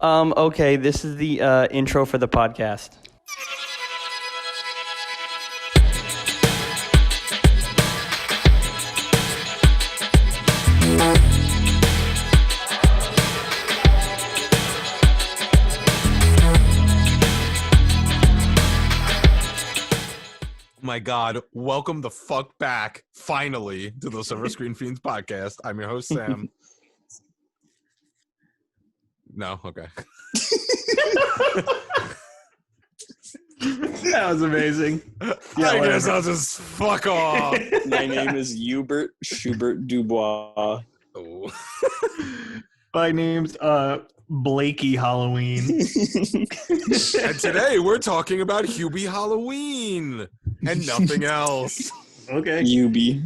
Okay, this is the intro for the podcast. My God, welcome the fuck back, finally, to the Silver Screen Fiends podcast. I'm your host, Sam. No? Okay. That was amazing. Yeah, I guess I'll just fuck off. My name is Hubert Schubert Dubois. Oh. My name's Blakey Halloween. And today we're talking about Hubie Halloween and nothing else. Okay. Hubie.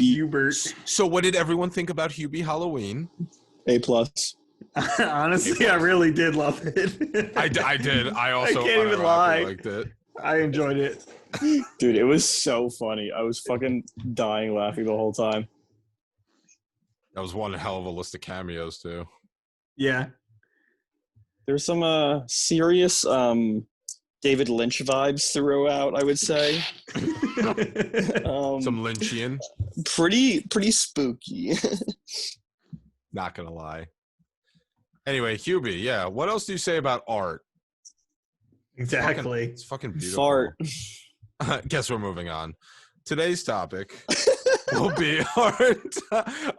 Hubert. So what did everyone think about Hubie Halloween? A+. Honestly, I really did love it. I did. I also I can't even lie. liked it. I enjoyed it. Dude, it was so funny. I was fucking dying laughing the whole time. That was one hell of a list of cameos, too. Yeah. There's some serious David Lynch vibes throughout, I would say. Some Lynchian. Pretty spooky. Not gonna lie. Anyway, Hubie, yeah. What else do you say about art? Exactly. It's fucking beautiful. Fart. Guess we're moving on. Today's topic will be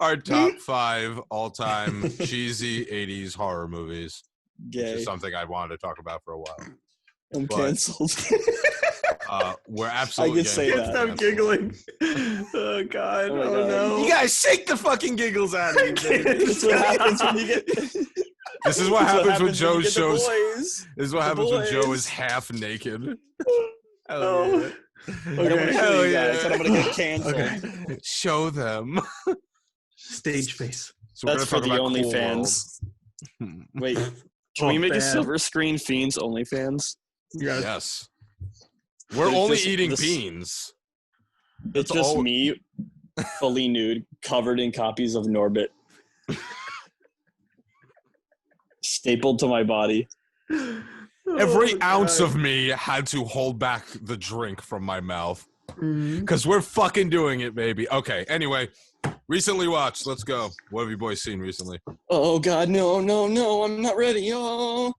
our top 5 all-time cheesy 80s horror movies. Which Gay. is something I wanted to talk about for a while. I'm canceled. We're absolutely I could say Can't that. stop giggling. Oh, God. Oh, my Oh, God. no. You guys shake the fucking giggles out of me, baby. That's what happens when you get... This is what happens when Joe you get the shows. boys. This is what happens when Joe boys. is half naked. Oh. yeah. I don't want to show Hell you yeah. guys, but I'm gonna get canceled. Okay. Show them. Stage face. So we're That's gonna for talk the about Cool OnlyFans. World. Wait, can we make a bad. Silver Screen Fiends OnlyFans? Yeah. Yes. We're It's only just eating this- beans. It's That's just all- me, fully nude, covered in copies of Norbit, stapled to my body. Every Oh, ounce God. of me had to hold back the drink from my mouth. Mhm. Because we're fucking doing it, baby. Okay, anyway. Recently watched. Let's go. What have you boys seen recently? Oh God, no, I'm not ready. Oh.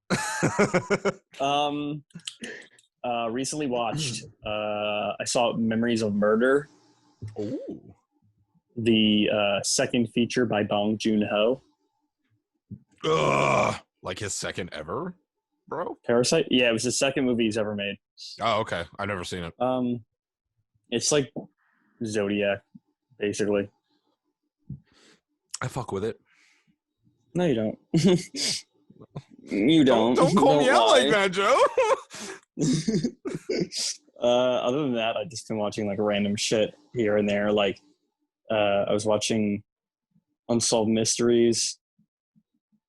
Recently watched. I saw Memories of Murder, Ooh. the second feature by Bong Joon-ho. Ugh. Like his second ever, bro? Parasite. Yeah, it was the second movie he's ever made. Oh, okay. I've never seen it. It's like Zodiac, basically. I fuck with it. No, you don't. You don't. Don't call me out lie. like that, Joe. Other than that, I've just been watching like random shit here and there. Like, I was watching Unsolved Mysteries,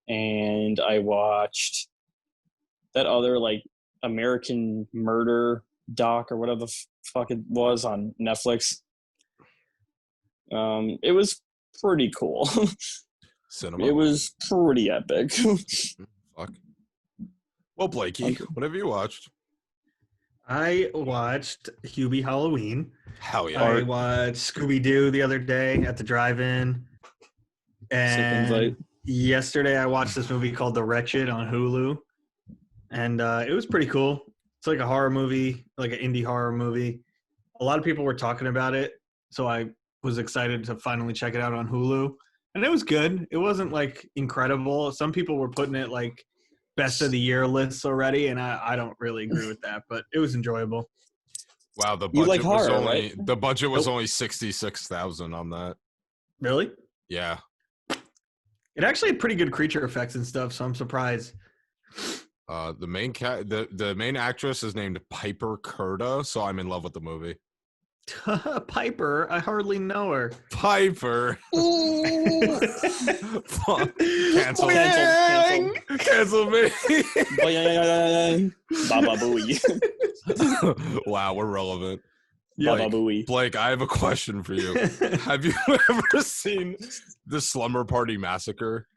and I watched that other like American Murder doc or whatever the fuck it was on Netflix. It was pretty cool. Cinema. It was pretty epic. Fuck. Well, Blakey, what have you watched? I watched Hubie Halloween. Hell yeah. I watched Scooby-Doo the other day at the drive-in. And invite. yesterday I watched this movie called The Wretched on Hulu. And it was pretty cool. It's like a horror movie, like an indie horror movie. A lot of people were talking about it, so I was excited to finally check it out on Hulu. And it was good. It wasn't like incredible. Some people were putting it like best of the year lists already, and I don't really agree with that, but it was enjoyable. Wow, the You budget like was horror, only right? the budget was only $66,000 on that. Really? Yeah. It actually had pretty good creature effects and stuff, so I'm surprised. The main actress is named Piper Curda, so I'm in love with the movie. Piper, I hardly know her. Piper. Fuck. Cancel. Cancel. Cancel me. Baba Booey. Wow, we're relevant. Yeah. Baba Booey. Blake, I have a question for you. Have you ever seen the Slumber Party Massacre?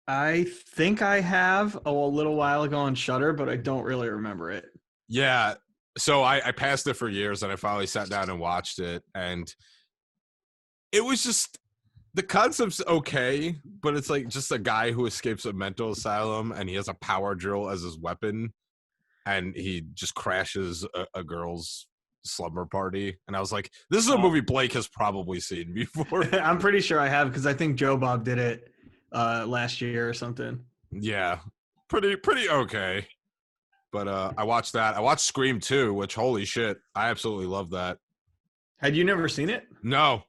I think I have a little while ago on Shudder, but I don't really remember it. Yeah. So I passed it for years, and I finally sat down and watched it, and it was just the concept's okay, but it's like just a guy who escapes a mental asylum, and he has a power drill as his weapon, and he just crashes a girl's slumber party. And I was like, this is a movie Blake has probably seen before. I'm pretty sure I have because I think Joe Bob did it last year or something. Yeah, pretty okay. But I watched that. I watched Scream 2, which holy shit, I absolutely love that. Had you never seen it? No.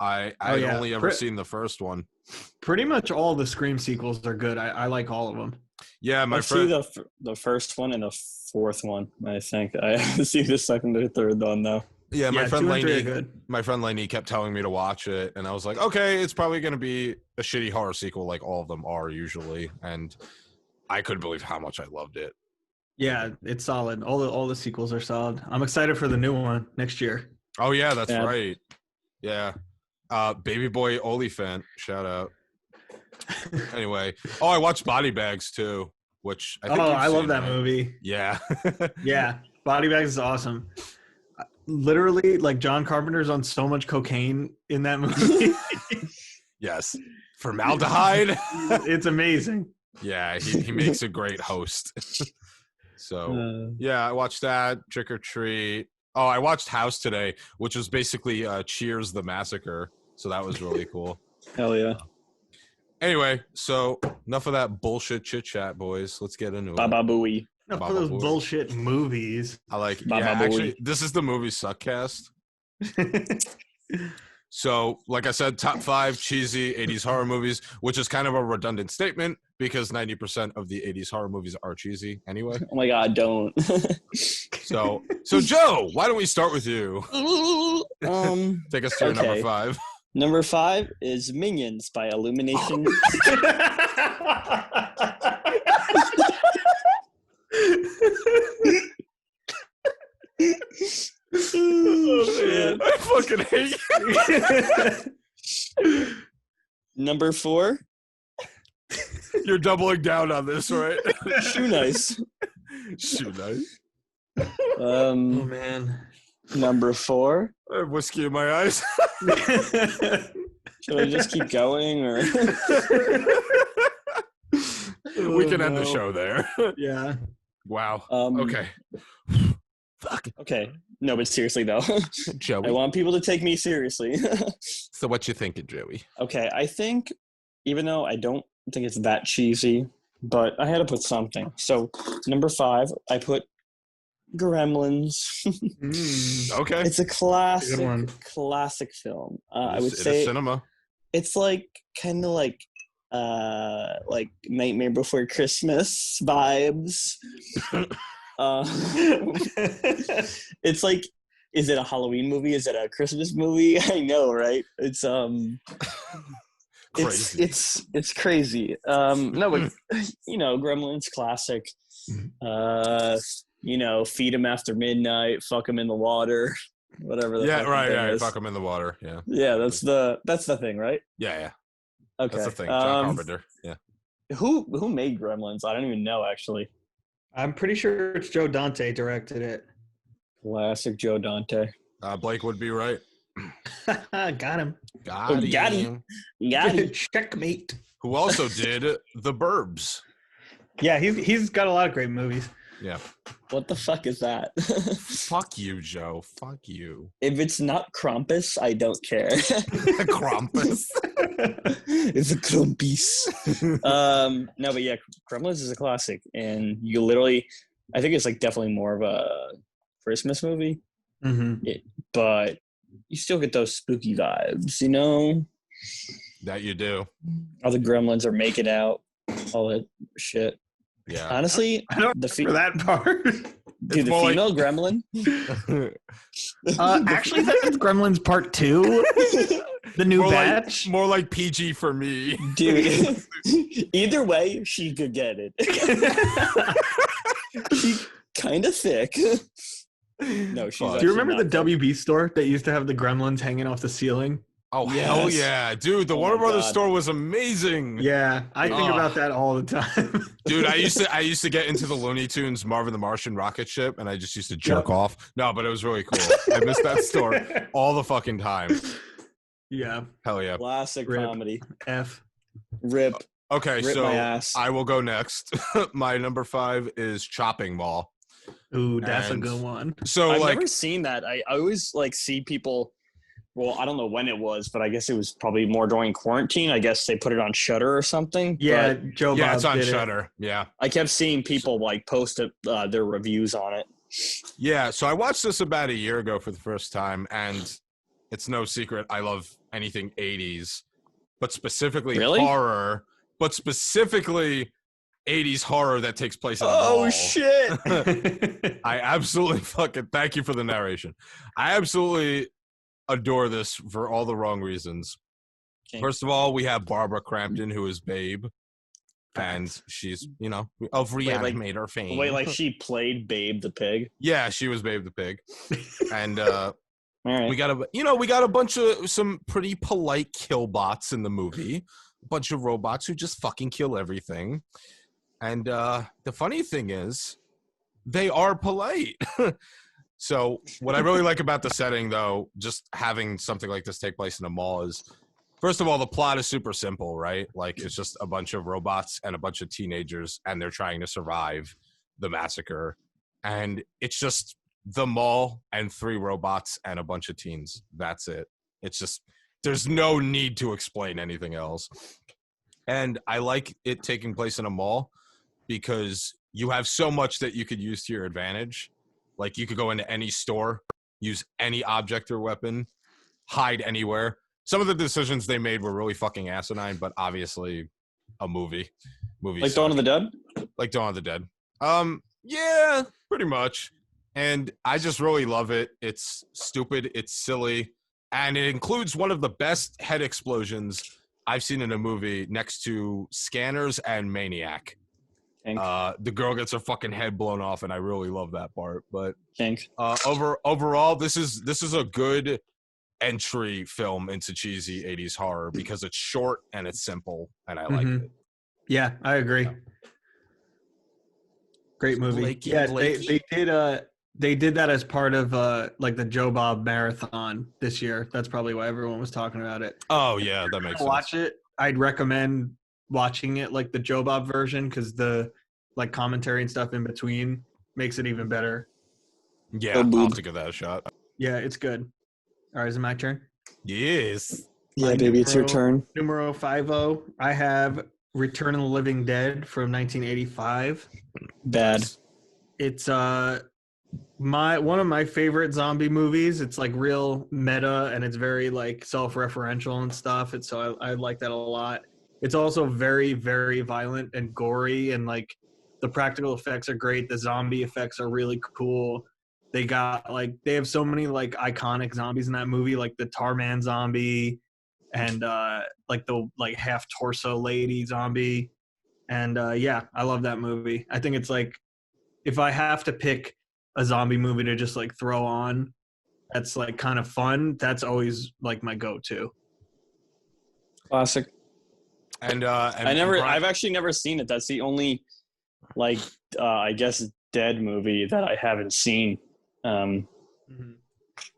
I only ever seen the first one. Pretty much all the Scream sequels are good. I like all of them. Yeah, my I friend. see the first one and the fourth one. I think I haven't seen the second or third one though. Yeah, my friend 2 and 3 are Lainey. good. My friend Lainey kept telling me to watch it, and I was like, okay, it's probably going to be a shitty horror sequel, like all of them are usually. And I couldn't believe how much I loved it. Yeah, it's solid. All the sequels are solid. I'm excited for the new one next year. Oh yeah, that's right. Yeah, Baby Boy Oliphant, shout out. Anyway, I watched Body Bags too, which I think I love that movie. Yeah. Yeah, Body Bags is awesome. Literally, like John Carpenter's on so much cocaine in that movie. Yes, formaldehyde. It's amazing. Yeah, he makes a great host. So yeah, I watched that. Trick or Treat. Oh, I watched House today, which was basically Cheers the Massacre. So that was really cool. Hell yeah. Anyway, so enough of that bullshit chit chat, boys. Let's get into it. Baba Booey. Enough of those bullshit movies. I like. Baba Yeah, Booey. actually, this is the movie Suckcast. So, like I said, top 5 cheesy 80s horror movies, which is kind of a redundant statement because 90% of the 80s horror movies are cheesy anyway. Oh my god, don't. So Joe, why don't we start with you? Take us to your number 5. Number 5 is Minions by Illumination. Oh, man. I fucking hate you. Number 4, You're doubling down on this, right? Shoe Nice. Shoe Nice. Oh man. Number 4. I have whiskey in my eyes. Should I just keep going or? We can end the show there. Yeah. Wow. Okay. Fuck. Okay. No, but seriously though, Joey. I want people to take me seriously. So what you thinking, Joey? Okay, I think, even though I don't think it's that cheesy, but I had to put something. So number 5, I put Gremlins. Okay. It's a Good one. classic film. I It would is say cinema. it's like kind of like Nightmare Before Christmas vibes. It's like, is it a Halloween movie? Is it a Christmas movie? I know, right? It's Crazy. it's crazy. No, but Gremlins classic. Feed him after midnight, fuck him in the water, whatever. The Right. is. Fuck him in the water. Yeah. Yeah, that's the thing, right? Yeah. Okay, That's the thing. John Carpenter. Yeah. Who made Gremlins? I don't even know actually. I'm pretty sure it's Joe Dante directed it. Classic Joe Dante. Blake would be right. Got him. Got him. Checkmate. Who also did The Burbs. Yeah, he's got a lot of great movies. Yeah. What the fuck is that? Fuck you, Joe. Fuck you. If it's not Krampus, I don't care. Krampus. It's a Krampus. No, but yeah, Gremlins is a classic, and you literally, I think it's like definitely more of a Christmas movie, but you still get those spooky vibes, That you do. All the gremlins are making out, all that shit. Yeah. Honestly, I don't remember that part. Dude, the female gremlin. Actually, that's Gremlins Part 2. The new batch. More like PG for me. Dude, either way, she could get it. She's kind of thick. No, she's. Do you remember the WB store that used to have the Gremlins hanging off the ceiling? Oh, hell Yes. yeah. Dude, the Oh Warner my Brothers God. store was amazing. Yeah, I think about that all the time. Dude, I used to get into the Looney Tunes Marvin the Martian rocket ship, and I just used to jerk Yep. off. No, but it was really cool. I missed that store all the fucking time. Yeah. Hell yeah. Classic Rip. comedy. F. Rip. Okay, Rip so my ass. I will go next. My number 5 is Chopping Mall. Ooh, that's a And good one. So I've like never seen that. I always like see people. Well, I don't know when it was, but I guess it was probably more during quarantine. I guess they put it on Shutter or something. Yeah, But Joe yeah, Bob it's on did Shudder. Yeah. I kept seeing people like post their reviews on it. Yeah, so I watched this about a year ago for the first time, and it's no secret I love anything 80s, but specifically Really? horror, but specifically 80s horror that takes place in a Oh mall. shit! it. I absolutely fucking thank you for the narration. I absolutely adore this for all the wrong reasons. Okay. First of all, we have Barbara Crampton, who is Babe, and she's, of Reanimator fame. Wait, like she played Babe the pig. Yeah, she was Babe the Pig. And All right. we got a bunch of some pretty polite killbots in the movie. A bunch of robots who just fucking kill everything. And the funny thing is, they are polite. So what I really like about the setting, though, just having something like this take place in a mall is, first of all, the plot is super simple, right? Like, it's just a bunch of robots and a bunch of teenagers, and they're trying to survive the massacre. And it's just the mall and 3 robots and a bunch of teens. That's it. It's just, there's no need to explain anything else. And I like it taking place in a mall because you have so much that you could use to your advantage. Like, you could go into any store, use any object or weapon, hide anywhere. Some of the decisions they made were really fucking asinine, but obviously a movie. Like Dawn of the Dead? Like Dawn of the Dead. Yeah, pretty much. And I just really love it. It's stupid, it's silly, and it includes one of the best head explosions I've seen in a movie next to Scanners and Maniac. Kink. The girl gets her fucking head blown off, and I really love that part. But Kink. overall, this is a good entry film into cheesy 80s horror because it's short and it's simple, and I like it. Yeah, I agree. Great movie. Blakey, yeah, Blakey. they did that as part of like the Joe Bob marathon this year. That's probably why everyone was talking about it. Oh yeah, that makes sense. Watch it. I'd recommend watching it like the Joe Bob version because the like commentary and stuff in between makes it even better. Yeah, I'll have to give that a shot. Yeah, it's good. All right, is it my turn? Yes. Yeah, baby, it's your turn. Numero 50. I have Return of the Living Dead from 1985. Bad. It's one of my favorite zombie movies. It's like real meta and it's very like self-referential and stuff. And so I like that a lot. It's also very, very violent and gory, and like the practical effects are great. The zombie effects are really cool. They have so many like iconic zombies in that movie, like the Tarman zombie and like the like half torso lady zombie. And yeah, I love that movie. I think it's like, if I have to pick a zombie movie to just like throw on, that's like kind of fun, that's always like my go-to. Classic. And I've actually never seen it. That's the only like I guess dead movie that I haven't seen. I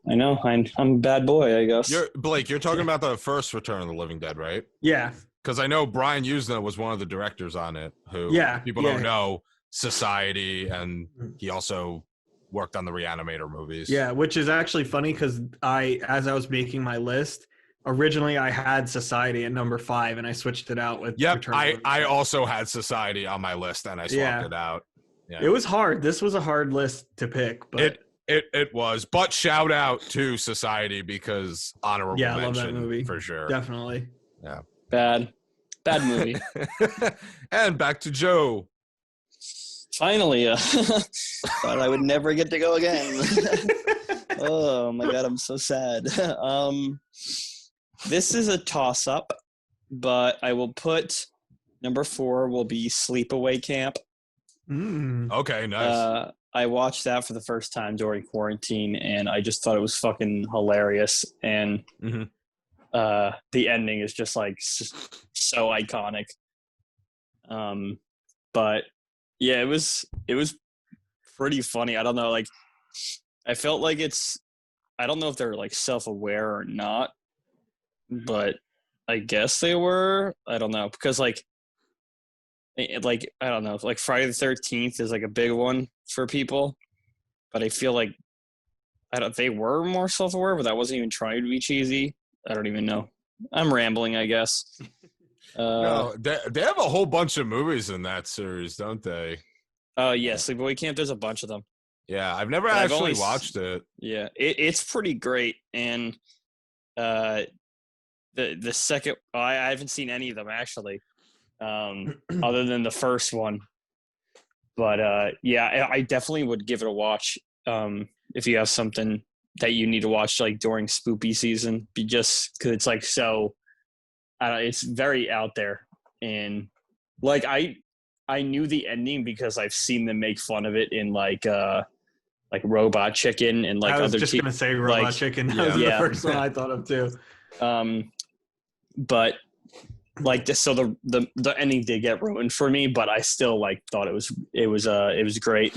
know I'm a bad boy, I guess. Blake, you're talking about the first Return of the Living Dead, right? Yeah. Because I know Brian Usna was one of the directors on it, who people don't know, Society, and he also worked on the Reanimator movies. Yeah, which is actually funny because as I was making my list, originally I had Society at number 5 and I switched it out with Return of the Living I Dead. also had Society on my list and I swapped it out. Yeah. It was hard. This was a hard list to pick, but it was. But shout out to Society because honorable mention, I love that movie for sure. Definitely. Yeah. Bad movie. And back to Joe. Finally, thought I would never get to go again. Oh my god, I'm so sad. This is a toss-up, but I will put number 4 will be Sleepaway Camp. Okay, nice. I watched that for the first time during quarantine, and I just thought it was fucking hilarious. And the ending is just like so iconic. But yeah, it was pretty funny. I don't know, like I felt like I don't know if they're like self-aware or not, but I guess they were. I don't know, because like I don't know, like Friday the 13th is like a big one for people, but I feel like they were more self-aware, but that wasn't even trying to be cheesy. I don't even know. I'm rambling, I guess. No, they have a whole bunch of movies in that series, don't they? Oh yeah, Sleepaway Camp. There's a bunch of them. Yeah, I've never But actually watched it. Yeah, it's pretty great. And the second, I haven't seen any of them actually, other than the first one. But yeah, I definitely would give it a watch. If you have something that you need to watch like during spoopy season, just because it's like so, it's very out there. And like I knew the ending because I've seen them make fun of it in like Robot Chicken and like I was other just gonna say Robot Chicken. That was the first one I thought of too. But like this, so the ending did get ruined for me, but I still like thought it was great.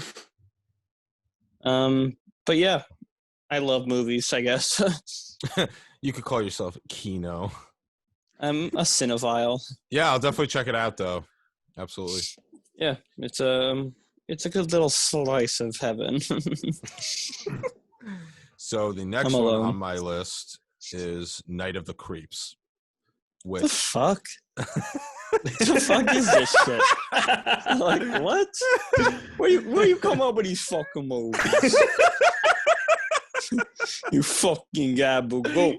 But yeah, I love movies, I guess. You could call yourself Kino. I'm a cinephile. Yeah, I'll definitely check it out though. Absolutely. Yeah, it's a good little slice of heaven. So the next one on my list is Night of the Creeps. Which... The fuck? The fuck is this shit? Like what? Where you come up with these fucking movies? You fucking gabagoo.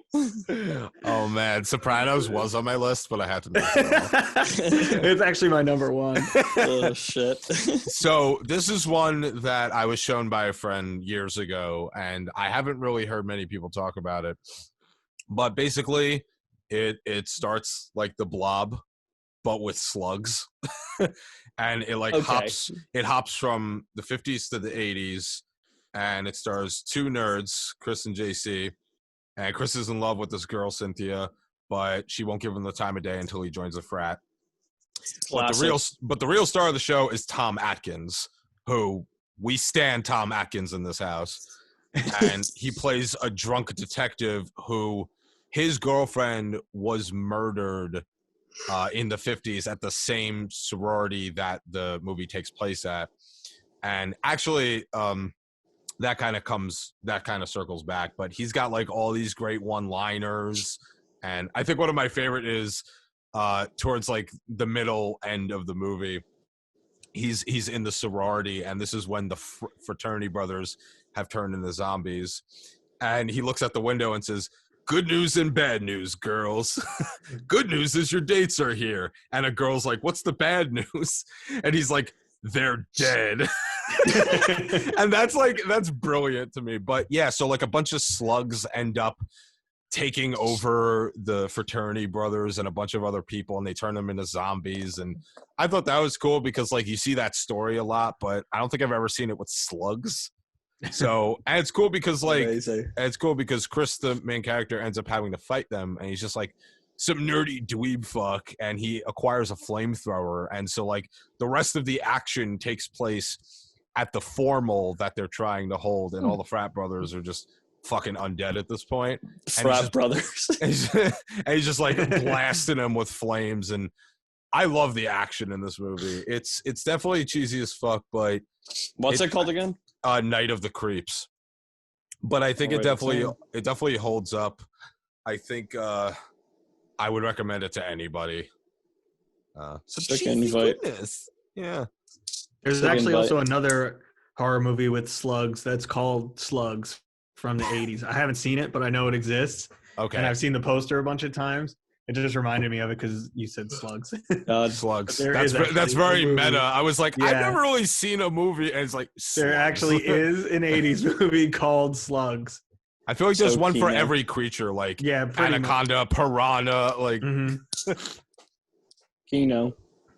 Oh man, Sopranos was on my list, but I had to make it off. It's actually my number one. Oh shit. So this is one that I was shown by a friend years ago, and I haven't really heard many people talk about it. But basically, it starts like The Blob, but with slugs. And it like hops from the 50s to the 80s. And it stars two nerds, Chris and JC. And Chris is in love with this girl, Cynthia, but she won't give him the time of day until he joins a frat. But the real star of the show is Tom Atkins, who we stand Tom Atkins in this house. And he plays a drunk detective who his girlfriend was murdered in the 50s at the same sorority that the movie takes place at. And actually, that kind of circles back, but he's got like all these great one-liners. And I think one of my favorite is towards like the middle end of the movie. He's in the sorority, and this is when the fraternity brothers have turned into zombies. And he looks out the window and says, "Good news and bad news, girls. Good news is your dates are here." And a girl's like, "What's the bad news?" And he's like, "They're dead." And that's brilliant to me. But yeah, so like a bunch of slugs end up taking over the fraternity brothers and a bunch of other people, and they turn them into zombies. And I thought that was cool because like you see that story a lot, but I don't think I've ever seen it with slugs. So, and it's cool because like Chris, the main character, ends up having to fight them, and he's just like some nerdy dweeb fuck, and he acquires a flamethrower. And so like the rest of the action takes place at the formal that they're trying to hold, and all the frat brothers are just fucking undead at this point. Frat brothers. And he's just like blasting them with flames. And I love the action in this movie. It's definitely cheesy as fuck, but what's it called again? Night of the Creeps. But I think it definitely holds up. I think I would recommend it to anybody. Sick invite. Yeah. There's actually also another horror movie with slugs that's called Slugs from the 80s. I haven't seen it, but I know it exists. Okay. And I've seen the poster a bunch of times. It just reminded me of it because you said slugs. Slugs. That's very meta. I was like, I've never really seen a movie, and it's like slugs. There actually is an 80s movie called Slugs. I feel like there's one for every creature, like anaconda, piranha, like Kino.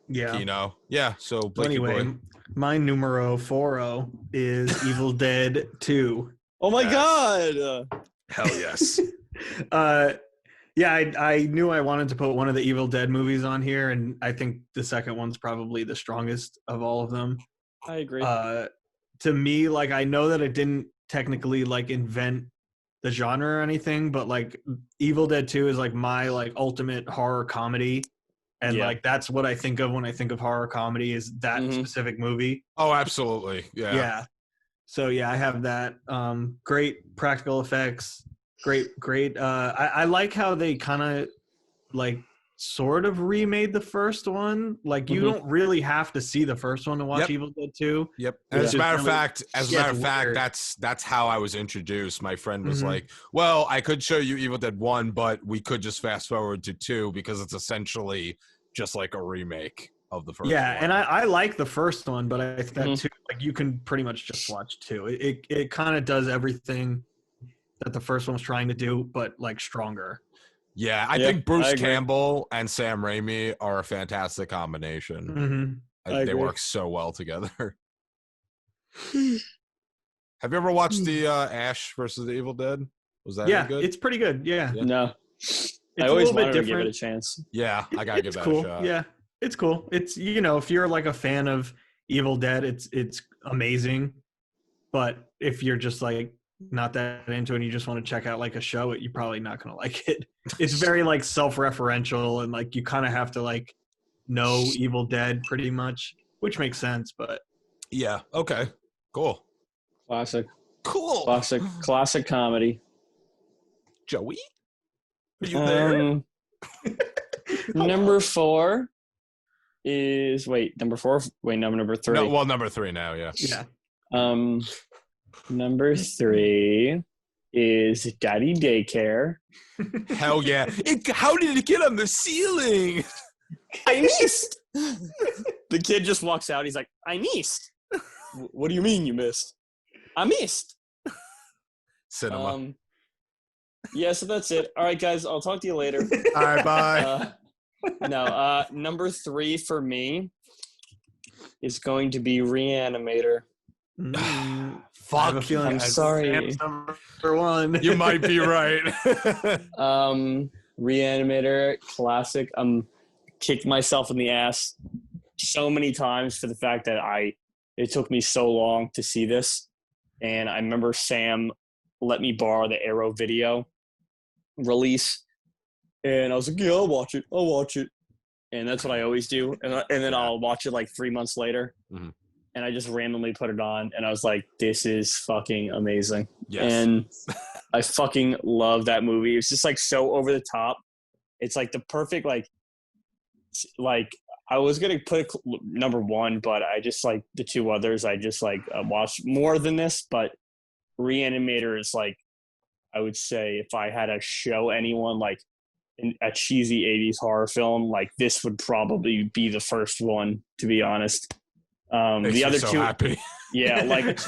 Yeah. Kino. Yeah. So anyway, my numero 40 is Evil Dead 2. Oh my god! Hell yes. Yeah, I knew I wanted to put one of the Evil Dead movies on here, and I think the second one's probably the strongest of all of them. I agree. To me, like, I know that it didn't technically like invent the genre or anything, but like Evil Dead 2 is like my like ultimate horror comedy. And Yeah. like that's what I think of when I think of horror comedy is that specific movie. Oh, absolutely. Yeah. Yeah. So yeah, I have that. Great practical effects. Great. I like how they kind of like sort of remade the first one. Like you don't really have to see the first one to watch Evil Dead 2. Yep. And as a matter of fact, weird. that's how I was introduced. My friend was like, "Well, I could show you Evil Dead 1, but we could just fast forward to 2 because it's essentially just like a remake of the first one." And I like the first one, but I think that 2, like you can pretty much just watch 2. It kind of does everything that the first one was trying to do, but like stronger. Yeah, I think Bruce Campbell and Sam Raimi are a fantastic combination. They work so well together. Have you ever watched the Ash versus the Evil Dead? Was that any good? It's pretty good. Yeah. No. It's I always wanted to give it a chance. Yeah, I gotta give that cool. a shot. Yeah, it's cool. It's, you know, if you're like a fan of Evil Dead, it's amazing. But if you're just like not that into it and you just want to check out like a show, you're probably not gonna like it. It's very like self-referential and like you kind of have to like know Evil Dead pretty much, which makes sense. But yeah, okay, cool, classic, cool, classic comedy. Joey, are you there? Number 4 is number 4. Wait, no, number 3. No, well, number 3 now. Yeah. Yeah. Number 3 is Daddy Daycare. Hell yeah! How did it get on the ceiling? I missed. The kid just walks out. He's like, I missed. What do you mean you missed? I missed. Cinema. Yeah, so that's it. All right, guys. I'll talk to you later. All right, bye. Number 3 for me is going to be Reanimator. Fuck. I'm sorry. Number 1. You might be right. Reanimator, classic. Kicked myself in the ass so many times for the fact that it took me so long to see this. And I remember Sam let me borrow the Arrow video release. And I was like, yeah, I'll watch it. And that's what I always do. And then I'll watch it like 3 months later. Mm-hmm. And I just randomly put it on. And I was like, this is fucking amazing. Yes. And I fucking love that movie. It's just like so over the top. It's like the perfect, like I was going to put number 1, but I just like the 2 others. I just like watched more than this, but Reanimator is like, I would say if I had to show anyone like a cheesy 80s horror film, like this would probably be the first one, to be honest. The other 2, happy. Yeah, like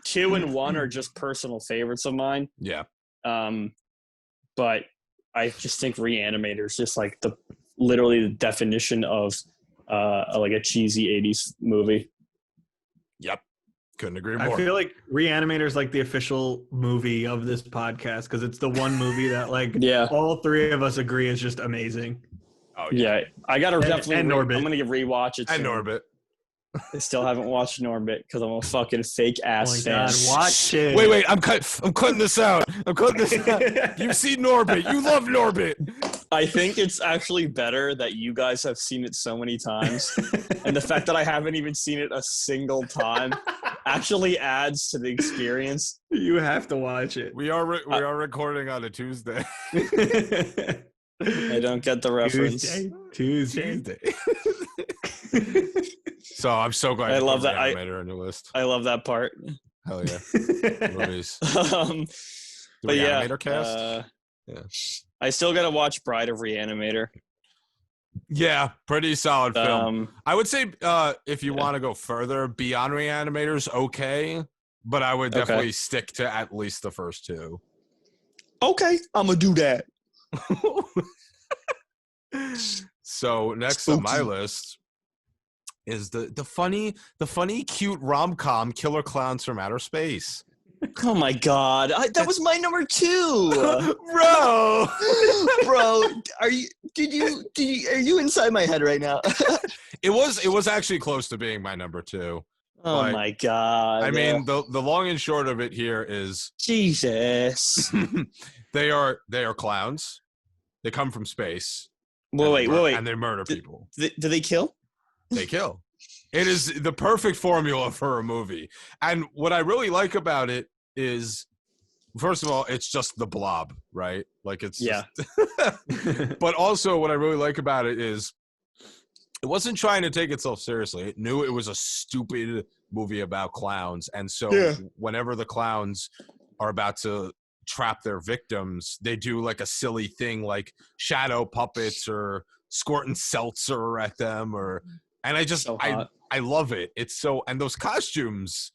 2 and 1 are just personal favorites of mine. Yeah. But I just think Reanimator is just like literally the definition of like a cheesy 80s movie. Yep. Couldn't agree more. I feel like Reanimator is like the official movie of this podcast because it's the one movie that like all 3 of us agree is just amazing. Oh yeah. I gotta definitely. And Norbit. I'm gonna rewatch it. And soon. Norbit. I still haven't watched Norbit because I'm a fucking fake ass fan. God, watch it. Wait, I'm cutting this out. You've seen Norbit. You love Norbit. I think it's actually better that you guys have seen it so many times, and the fact that I haven't even seen it a single time actually adds to the experience. You have to watch it. We are recording on a Tuesday. I don't get the reference. Tuesday. So I'm so glad I love that. Animator on your list. I love that part. Hell yeah. Movies. But yeah, Animator cast? Yeah. I still gotta watch Bride of Reanimator. Yeah, pretty solid film. I would say if you want to go further, Beyond Reanimator's okay, but I would definitely stick to at least the first 2. Okay, I'm gonna do that. So next on my list is the funny, cute rom-com Killer Clowns from Outer Space. Oh my god, that was my number 2, Bro. bro. Are you inside my head right now? It was actually close to being my number 2. Oh But, my god. I mean, the long and short of it here is Jesus. they are clowns. They come from space. Wait. And they murder people. Do they kill? They kill. It is the perfect formula for a movie. And what I really like about it is, first of all, it's just the Blob, right? Like it's just, but also what I really like about it is it wasn't trying to take itself seriously. It knew it was a stupid movie about clowns. And so whenever the clowns are about to trap their victims, they do like a silly thing like shadow puppets or squirting seltzer at them and I just So I love it. It's so, and those costumes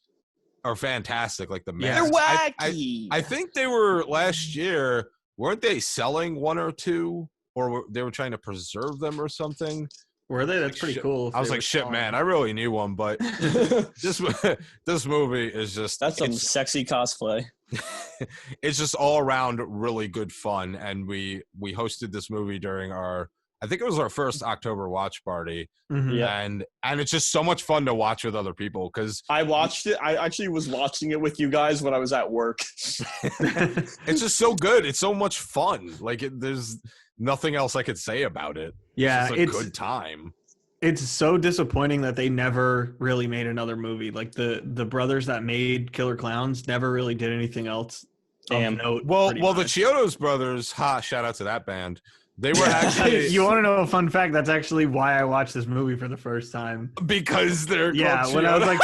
are fantastic. Like the masks. They're wacky. I think they were last year, weren't they selling 1 or 2 or they were trying to preserve them or something? Were they? That's pretty cool. I was like, shit, man, I really need one, but this movie is just, that's some sexy cosplay. It's just all around really good fun. And we hosted this movie during I think it was our first October watch party. Mm-hmm. Yeah. And it's just so much fun to watch with other people because I watched it. I actually was watching it with you guys when I was at work. it's just so good. It's so much fun. Like there's nothing else I could say about it. Yeah, it's a good time. It's so disappointing that they never really made another movie. Like the brothers that made Killer Clowns never really did anything else. Damn. Well, the Chiodos brothers, shout out to that band. They were actually. You want to know a fun fact? That's actually why I watched this movie for the first time. Because they're called when I was Chiodos. like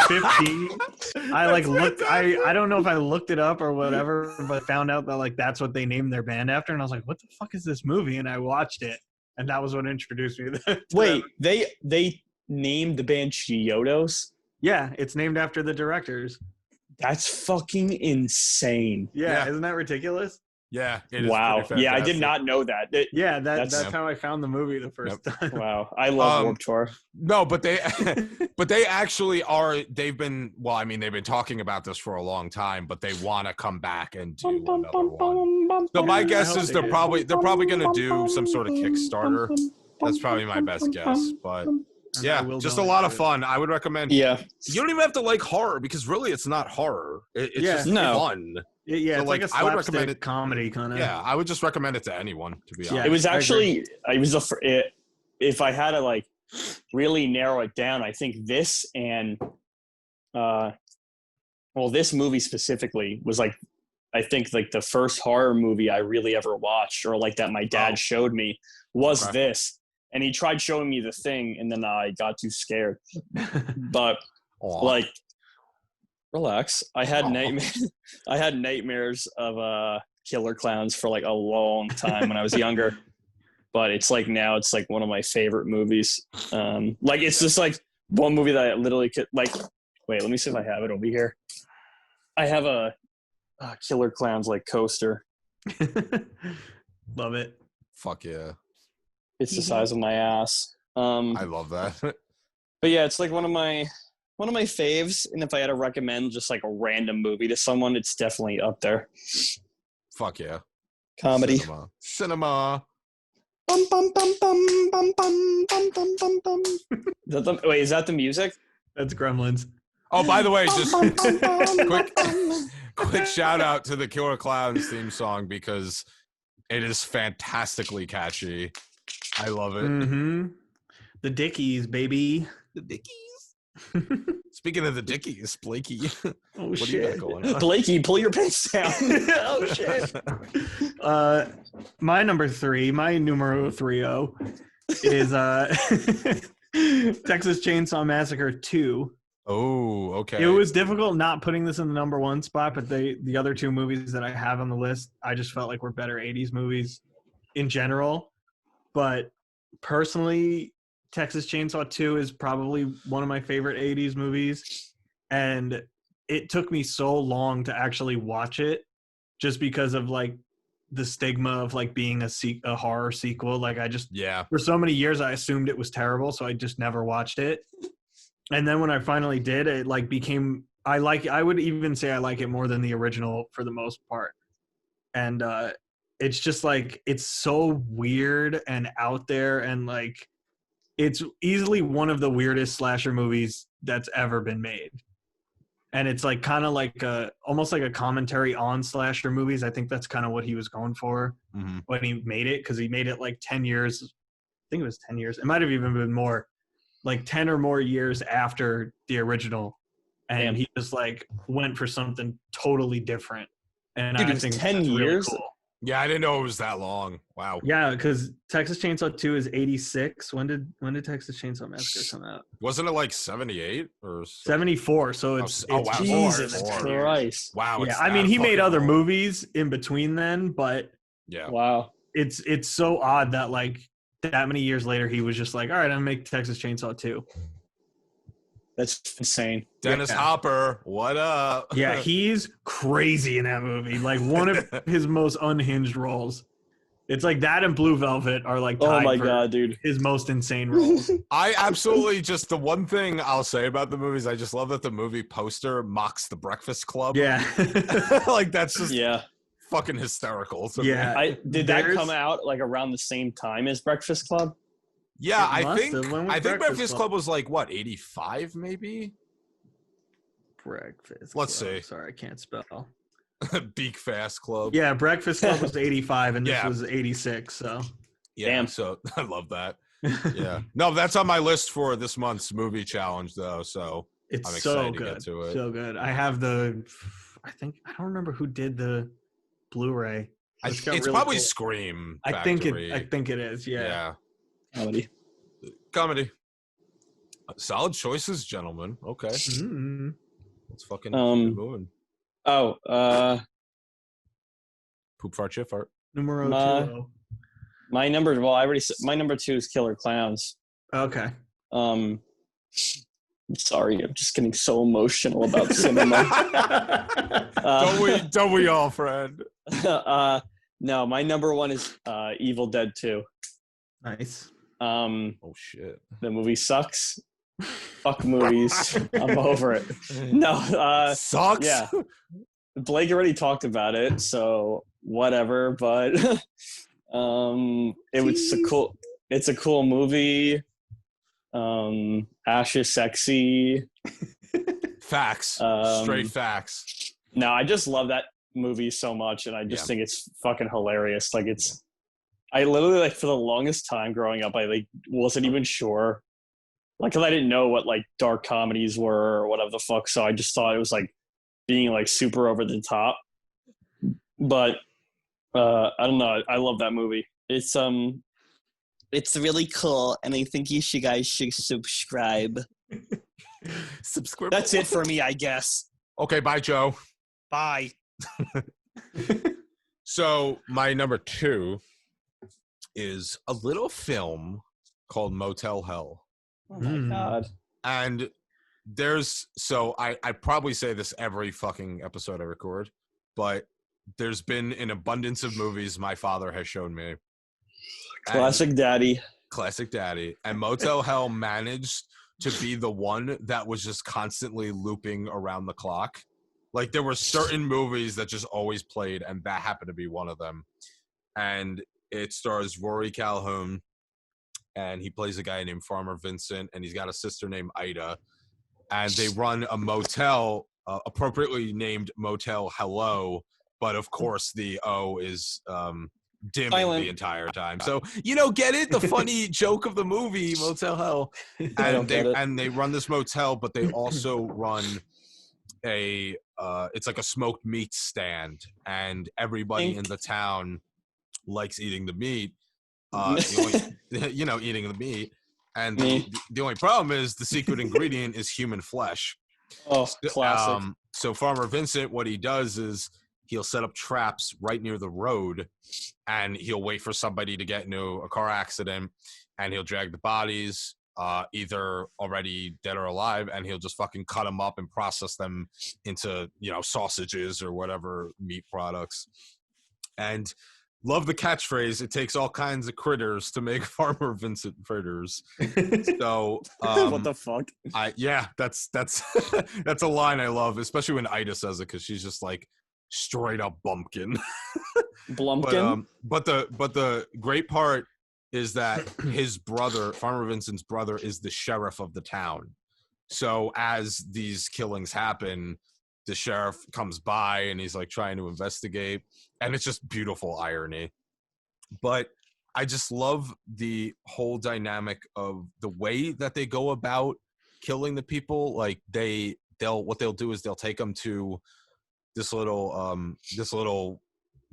15, I like looked. I don't know if I looked it up or whatever, but found out that like that's what they named their band after, and I was like, "What the fuck is this movie?" And I watched it, and that was what introduced me. To Wait, they named the band Chiodos? Yeah, it's named after the directors. That's fucking insane. Yeah. Isn't that ridiculous? Yeah. It is Wow. pretty Yeah, I did fantastic. not know that. That's how I found the movie the first time. Wow. I love Warped Tour. No, but they actually are. They've been talking about this for a long time, but they want to come back and do another one. So my guess is they're probably going to do some sort of Kickstarter. That's probably my best guess. But yeah, just a lot of fun. I would recommend. Yeah. You don't even have to like horror because really it's not horror. It's just fun. Yeah, So, it's like a I would recommend slapstick comedy kind of. Yeah, I would just recommend it to anyone, to be honest. It was actually, if I had to like really narrow it down, I think this and, this movie specifically was like, I think like the first horror movie I really ever watched or like that my dad showed me was this. And he tried showing me The Thing and then I got too scared. But like, relax. I had nightmares of killer clowns for like a long time when I was younger. But it's like now it's like one of my favorite movies. Like it's just like one movie that I literally could like. Wait, let me see if I have it over here. I have a Killer Clowns like coaster. Love it. Fuck yeah. It's the size of my ass. I love that. But yeah, it's like one of my faves. And if I had to recommend just like a random movie to someone, it's definitely up there. Fuck yeah. Comedy. Cinema. Bum, bum, bum, bum, bum, bum, bum, bum, bum, bum. Wait, is that the music? That's Gremlins. Oh, by the way, just quick shout out to the Killer Clowns theme song because it is fantastically catchy. I love it. Mm-hmm. The Dickies, baby. The Dickies. Speaking of the Dickies, Blakey. Oh, what shit. do you got going on? Blakey, pull your pants down. Oh, shit. My number 3, my numero 30 is Texas Chainsaw Massacre 2. Oh, okay. It was difficult not putting this in the number 1 spot, but the other 2 movies that I have on the list, I just felt like were better 80s movies in general. But personally, Texas Chainsaw 2 is probably one of my favorite 80s movies. And it took me so long to actually watch it just because of like the stigma of like being a horror sequel. Like for so many years, I assumed it was terrible. So I just never watched it. And then when I finally did, it like became I would even say I like it more than the original for the most part. And it's just like it's so weird and out there, and like it's easily one of the weirdest slasher movies that's ever been made. And it's like kind of like almost like a commentary on slasher movies. I think that's kind of what he was going for when he made it, because he made it like 10 years. I think it was 10 years. It might have even been more, like 10 or more years after the original. And he just like went for something totally different. And Dude, I it was think 10 that's years? really cool. Yeah, I didn't know it was that long. Wow. Yeah, because Texas Chainsaw 2 is 86. When did Texas Chainsaw Massacre come out? Wasn't it like 78 or 74? So it's wow. Jesus More. Christ. Wow. Yeah, it's I mean, that he made fucking other long. movies in between then, but Yeah. Wow. it's so odd that like that many years later he was just like, all right, I'm gonna make Texas Chainsaw 2. That's insane. Dennis Hopper, what up? Yeah, he's crazy in that movie. Like one of his most unhinged roles. It's like that and Blue Velvet are like tied Oh my for God, dude. his most insane roles. I absolutely just, the one thing I'll say about the movies, I just love that the movie poster mocks the Breakfast Club. Yeah. Like that's just Yeah. fucking hysterical. to me. Yeah. Did that come out like around the same time as Breakfast Club? Yeah, It I must think have. When was Breakfast Breakfast Club? Club was like what, 85 maybe? Breakfast Let's Club. see. Sorry, I can't spell. Beak Fast Club. Yeah, Breakfast Club was 85 and this Yeah. was 86, so. Yeah, Damn. so I love that. Yeah. No, that's on my list for this month's movie challenge though, so It's I'm so excited to good. get to it. So good. I have I don't remember who did the Blu-ray. It's really probably cool. Scream I think Factory. it is. Yeah. Comedy. Solid choices, gentlemen. Okay. Mm. Let's fucking keep moving. Oh, Poop fart shit fart. Numero two. my number. Well, I already said my number 2 is Killer Clowns. Okay. I'm sorry, I'm just getting so emotional about cinema. Don't we all, friend? No, my number 1 is Evil Dead 2. Nice. Oh shit. The movie sucks. Fuck movies. I'm over it. No, Sucks. yeah. Blake already talked about it, so whatever. But it's a cool movie. Ash is sexy. Facts. Straight facts. No, I just love that movie so much, and I just think it's fucking hilarious. Like I literally like for the longest time growing up, I like wasn't even sure, like, cause I didn't know what like dark comedies were or whatever the fuck. So I just thought it was like being like super over the top. But I don't know. I love that movie. It's really cool, and I think you guys should subscribe. Subscribe. That's it for me, I guess. Okay, bye, Joe. Bye. So my number 2 is a little film called Motel Hell. Oh my God. And I probably say this every fucking episode I record, but there's been an abundance of movies my father has shown me. Classic daddy. Classic daddy. And Motel Hell managed to be the one that was just constantly looping around the clock. Like there were certain movies that just always played, and that happened to be one of them. And it stars Rory Calhoun, and he plays a guy named Farmer Vincent, and he's got a sister named Ida. And they run a motel, appropriately named Motel Hello, but of course the O is dim the entire time. So, get it? The funny joke of the movie, Motel Hell. And they run this motel, but they also run it's like a smoked meat stand, and everybody in the town likes eating the meat. Eating the meat. And the only problem is the secret ingredient is human flesh. Oh, classic. So Farmer Vincent, what he does is he'll set up traps right near the road, and he'll wait for somebody to get into a car accident, and he'll drag the bodies, either already dead or alive, and he'll just fucking cut them up and process them into, sausages or whatever meat products. And love the catchphrase. It takes all kinds of critters to make Farmer Vincent fritters. So, What the fuck? That's that's a line I love, especially when Ida says it, because she's just like straight up bumpkin. Blumpkin? But the great part is that his brother, Farmer Vincent's brother, is the sheriff of the town. So as these killings happen, the sheriff comes by and he's like trying to investigate, and it's just beautiful irony. But I just love the whole dynamic of the way that they go about killing the people. Like what they'll do is they'll take them to this little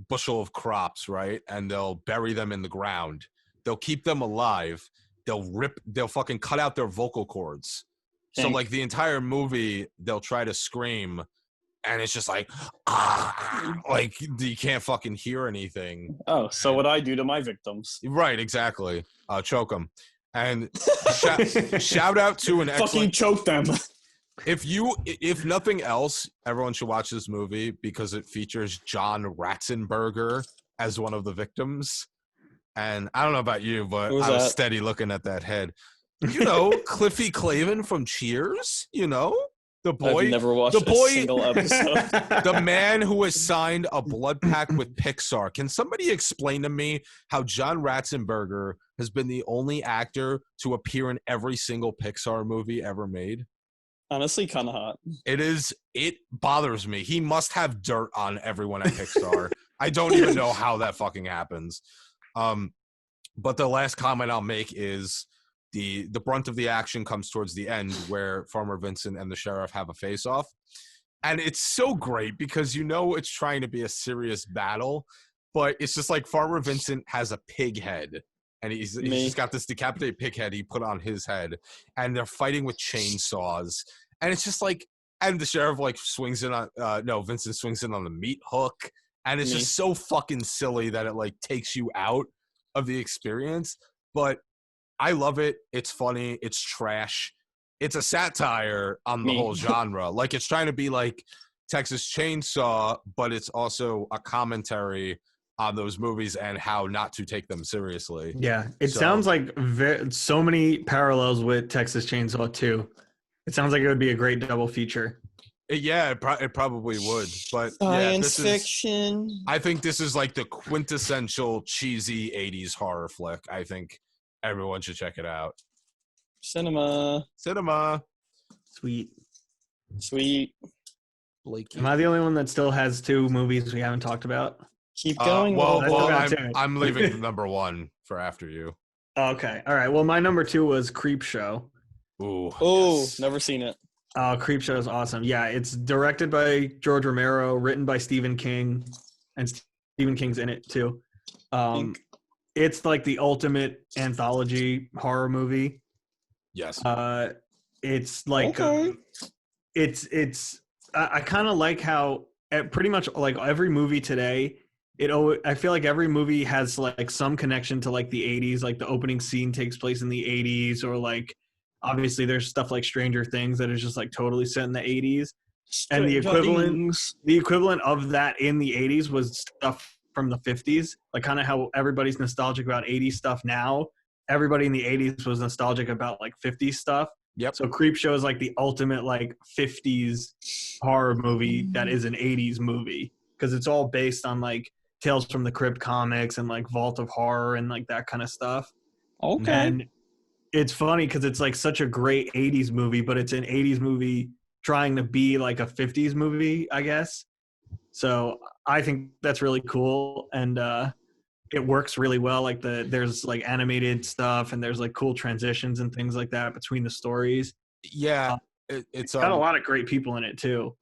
bushel of crops, right? And they'll bury them in the ground. They'll keep them alive. They'll fucking cut out their vocal cords. So like the entire movie, they'll try to scream, and it's just like, like you can't fucking hear anything. Oh, so what I do to my victims. Right, exactly. Choke them. And shout out to an excellent... Fucking choke them. If nothing else, everyone should watch this movie because it features John Ratzenberger as one of the victims. And I don't know about you, but I was steady looking at that head. You know, Cliffy Clavin from Cheers, you know? The boy, I've never watched a single episode. The man who has signed a blood pact with Pixar. Can somebody explain to me how John Ratzenberger has been the only actor to appear in every single Pixar movie ever made? Honestly, kind of hot. It bothers me. He must have dirt on everyone at Pixar. I don't even know how that fucking happens. But the last comment I'll make is the brunt of the action comes towards the end, where Farmer Vincent and the sheriff have a face-off. And it's so great because you know it's trying to be a serious battle, but it's just like Farmer Vincent has a pig head. And he's just got this decapitated pig head he put on his head. And they're fighting with chainsaws. And it's just like, and the sheriff like swings in on, Vincent swings in on the meat hook. And it's just so fucking silly that it like takes you out of the experience. But I love it. It's funny. It's trash. It's a satire on the whole genre. Like it's trying to be like Texas Chainsaw, but it's also a commentary on those movies and how not to take them seriously. Yeah, it sounds like so many parallels with Texas Chainsaw 2. It sounds like it would be a great double feature. It probably would. But science fiction. I think this is like the quintessential cheesy 80s horror flick. I think everyone should check it out. Cinema. Sweet. Blakey. Am I the only one that still has 2 movies we haven't talked about? Keep going. I'm leaving number 1 for after you. Okay. All right. Well, my number 2 was Creep Show. Ooh. Yes. Never seen it. Creep Show is awesome. Yeah, it's directed by George Romero, written by Stephen King, and Stephen King's in it too. It's like the ultimate anthology horror movie. Yes. It's like I kind of like how pretty much like every movie today, I feel like every movie has like some connection to like the 80s, like the opening scene takes place in the 80s, or like obviously there's stuff like Stranger Things that is just like totally set in the 80s. And the equivalent of that in the 80s was stuff from the 50s, like kind of how everybody's nostalgic about 80s stuff now. Everybody in the 80s was nostalgic about like 50s stuff. Yep. So Creep Show is like the ultimate like 50s horror movie that is an 80s movie, because it's all based on like Tales from the Crypt comics and like Vault of Horror and like that kind of stuff. Okay. And it's funny because it's like such a great 80s movie, but it's an 80s movie trying to be like a 50s movie, I guess. So I think that's really cool, and it works really well. Like there's like animated stuff, and there's like cool transitions and things like that between the stories. Yeah, it's got a lot of great people in it too.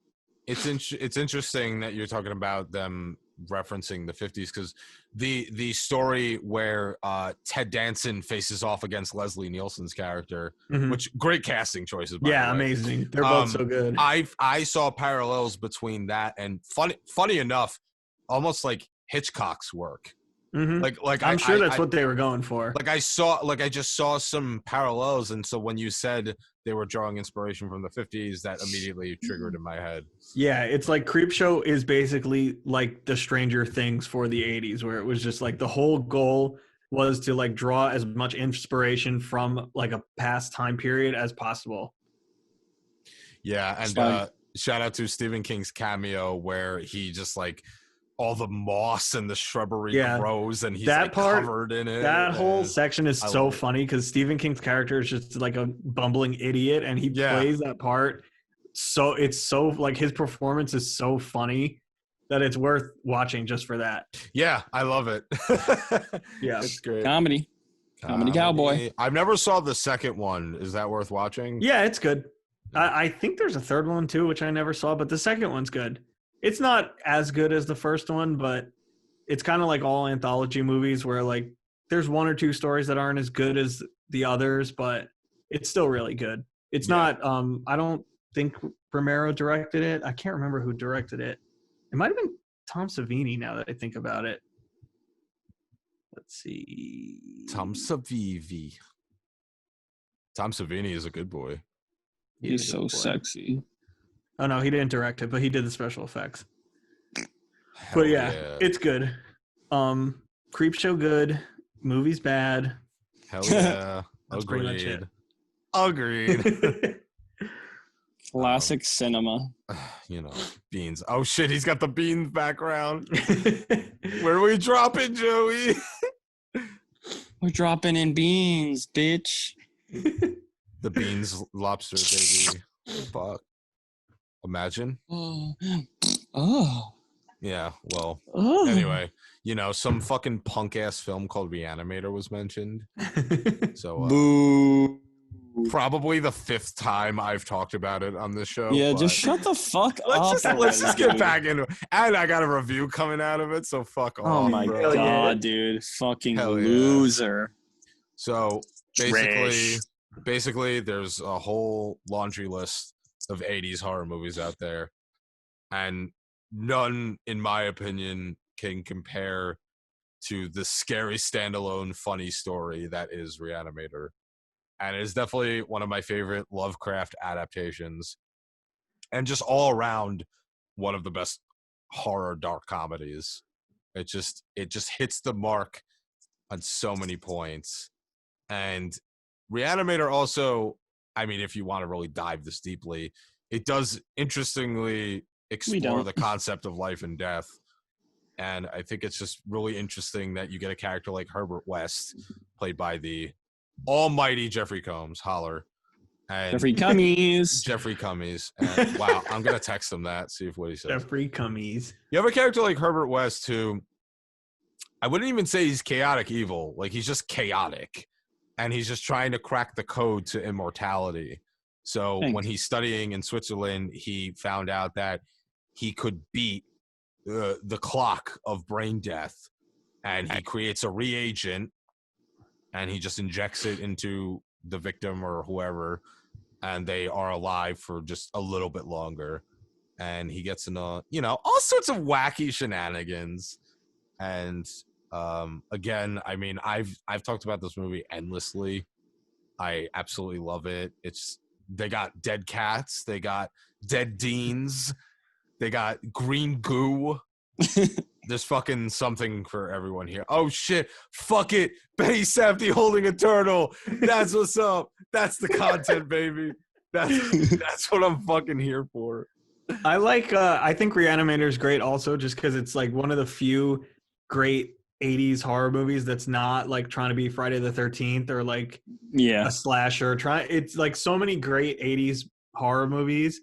It's interesting that you're talking about them referencing the 50s, because the story where Ted Danson faces off against Leslie Nielsen's character, which great casting choices, by the way. Amazing. They're both so good. I saw parallels between that and funny enough, almost like Hitchcock's work, I'm sure that's what they were going for. I just saw some parallels, and so when you said they were drawing inspiration from the 50s, that immediately triggered in my head. Yeah, it's like Creepshow is basically like the Stranger Things for the 80s, where it was just like the whole goal was to like draw as much inspiration from like a past time period as possible. Yeah, and shout out to Stephen King's cameo where he just like all the moss and the shrubbery grows and he's like covered in it. That whole section is so funny because Stephen King's character is just like a bumbling idiot and he plays that part. So it's so like his performance is so funny that it's worth watching just for that. Yeah, I love it. Yeah, it's great. Comedy cowboy. I've never saw the second one. Is that worth watching? Yeah, it's good. I think there's a third one too, which I never saw, but the second one's good. It's not as good as the first one, but it's kind of like all anthology movies where like there's one or two stories that aren't as good as the others, but it's still really good. It's not I don't think Romero directed it. I can't remember who directed it. It might have been Tom Savini now that I think about it. Let's see. Tom Savini is a good boy. He's so sexy. Oh no, he didn't direct it, but he did the special effects. But yeah, it's good. Creepshow good, movie's bad. Hell yeah. That's pretty much it. Agreed. Classic cinema. You know, beans. Oh shit, he's got the beans background. Where are we dropping, Joey? We're dropping in beans, bitch. The beans lobster, baby. Fuck. Imagine. Oh. Yeah, well, anyway, you know, some fucking punk-ass film called Reanimator was mentioned. So, boo. Probably the 5th time I've talked about it on this show. Yeah, just shut the fuck up. Let's just get back into it. And I got a review coming out of it, so fuck off. Oh my god, dude. Fucking loser. So, basically, there's a whole laundry list of 80s horror movies out there. And none, in my opinion, can compare to the scary standalone funny story that is Reanimator. And it's definitely one of my favorite Lovecraft adaptations. And just all around one of the best horror dark comedies. It just hits the mark on so many points. And Reanimator also, I mean, if you want to really dive this deeply, it does interestingly explore the concept of life and death. And I think it's just really interesting that you get a character like Herbert West, played by the almighty Jeffrey Combs, holler. And Jeffrey Cummies. And, wow, I'm going to text him that, see what he says. Jeffrey Cummies. You have a character like Herbert West who, I wouldn't even say he's chaotic evil. Like, he's just chaotic. And he's just trying to crack the code to immortality. So when he's studying in Switzerland, he found out that he could beat the clock of brain death. And he creates a reagent, and he just injects it into the victim or whoever, and they are alive for just a little bit longer. And he gets in all sorts of wacky shenanigans. And again, I mean, I've talked about this movie endlessly. I absolutely love it. They got dead cats, they got dead deans, they got green goo. There's fucking something for everyone here. Oh shit, fuck it, Betty Safdie holding a turtle. That's what's up. That's the content, baby. That's what I'm fucking here for. I think Reanimator is great also just because it's like one of the few great 80s horror movies that's not like trying to be Friday the 13th or like a slasher. It's like so many great 80s horror movies,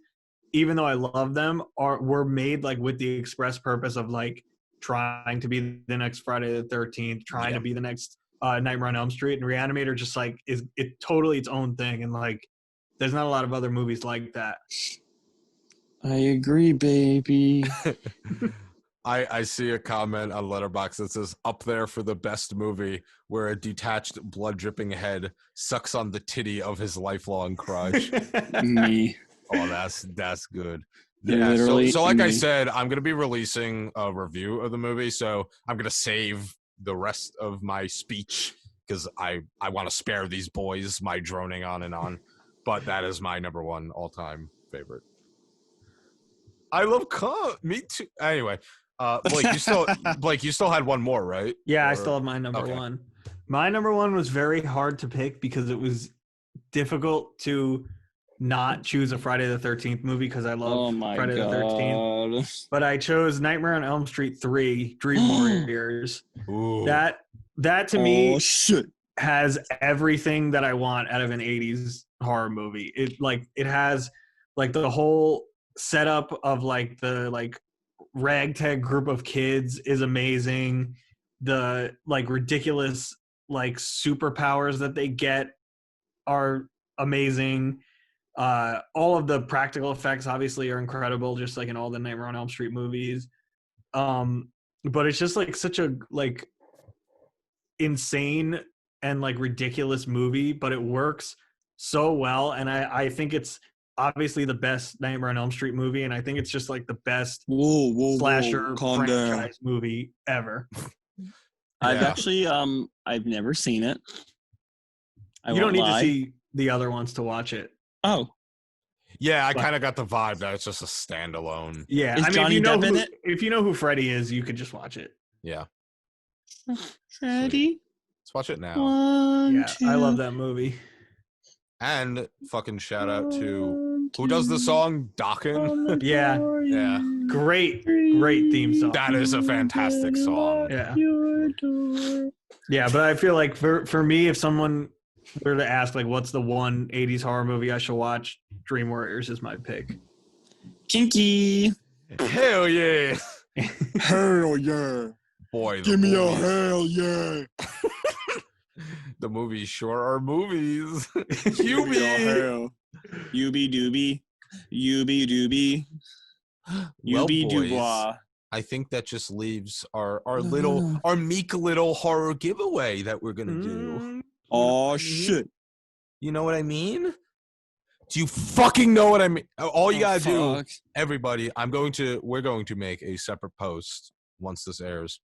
even though I love them, were made like with the express purpose of like trying to be the next Friday the 13th, trying to be the next Nightmare on Elm Street. And Reanimator just like is it totally its own thing, and like there's not a lot of other movies like that. I agree, baby. I see a comment on Letterboxd that says, up there for the best movie, where a detached, blood-dripping head sucks on the titty of his lifelong crush. Me. Oh, that's good. Yeah, so like I said, I'm going to be releasing a review of the movie, so I'm going to save the rest of my speech because I want to spare these boys my droning on and on. But that is my number one all-time favorite. I love Me too. Anyway, Blake, you still had one more, right? Yeah, I still have my number one. My number one was very hard to pick because it was difficult to not choose a Friday the 13th movie because I love Friday the 13th. But I chose Nightmare on Elm Street 3, Dream Warriors. Ooh. That to me has everything that I want out of an 80s horror movie. It has like the whole setup of like the like ragtag group of kids is amazing. The like ridiculous like superpowers that they get are amazing. All of the practical effects obviously are incredible, just like in all the Nightmare on Elm Street movies. But it's just like such a like insane and like ridiculous movie, but it works so well. And I think it's obviously the best Nightmare on Elm Street movie, and I think it's just like the best slasher franchise movie ever. I've actually I've never seen it. You don't need to see the other ones to watch it. Oh. Yeah, I kind of got the vibe that it's just a standalone. Yeah, is Johnny Depp in it? If you know who Freddy is, you could just watch it. Yeah. Freddy. Let's watch it now. I love that movie. And fucking shout out to who does the song? Dokken? Yeah. Great theme song. That is a fantastic song. Yeah. Yeah, but I feel like for me, if someone were to ask like what's the one 80s horror movie I should watch, Dream Warriors is my pick. Kinky. Hell yeah. Hell yeah. Boy, give me a hell yeah. The movies sure are movies. Yubi doobie. Yubi doobie. Yubi Dubois. I think that just leaves our meek little horror giveaway that we're gonna do. Oh shit. You know what I mean? Do you fucking know what I mean? All you gotta do, everybody, we're going to make a separate post once this airs.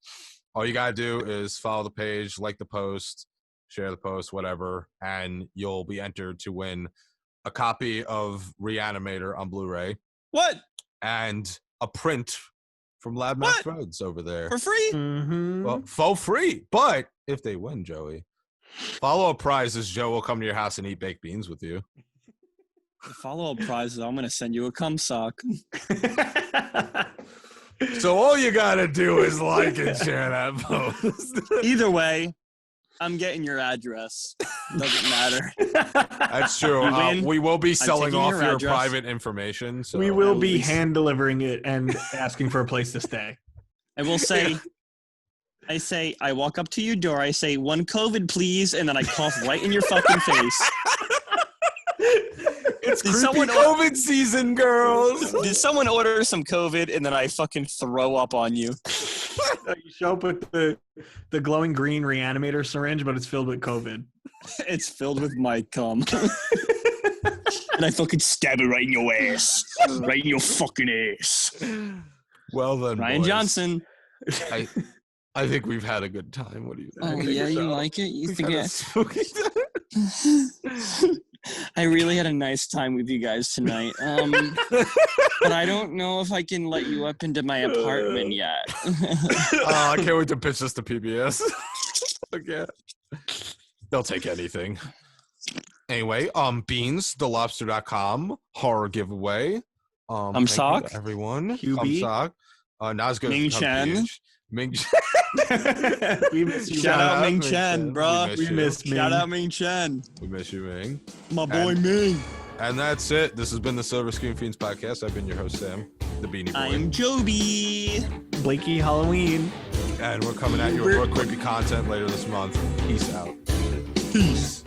All you gotta do is follow the page, like the post, share the post, whatever, and you'll be entered to win a copy of Reanimator on Blu-ray. What? And a print from Lab Mac Threads over there. For free? Mm-hmm. Well, for free. But if they win, Joey, follow-up prizes, Joe will come to your house and eat baked beans with you. The follow-up prizes, I'm going to send you a cum sock. So all you got to do is like and share that post. Either way, I'm getting your address. Doesn't matter. That's true. We will be selling off your address. private information. So. We will be hand delivering it and asking for a place to stay. I will say, I walk up to your door, I say, 1 COVID, please, and then I cough right in your fucking face. It's creepy COVID season, girls. Did someone order some COVID and then I fucking throw up on you? You show up with the glowing green Reanimator syringe, but it's filled with COVID. It's filled with my cum. And I fucking stab it right in your ass. Right in your fucking ass. Well then, Ryan boys, Johnson. I think we've had a good time. What do you think? Oh, yeah, you like it? You think it? Spooky I really had a nice time with you guys tonight. But I don't know if I can let you up into my apartment yet. I can't wait to pitch this to PBS. Okay. They'll take anything. Anyway, beans, thelobster.com, horror giveaway. Sock. Everyone. QB. Sock. Nazca. Ming Chen. Ming We miss you. Shout out Ming Chen, bro. We miss Ming. Shout out Ming Chen. We miss you, Ming. My boy Ming. And that's it. This has been the Silver Screen Fiends podcast. I've been your host, Sam, the Beanie Boy. I am Joby. Blakey Halloween. And we're coming at you with more creepy content later this month. Peace out. Peace.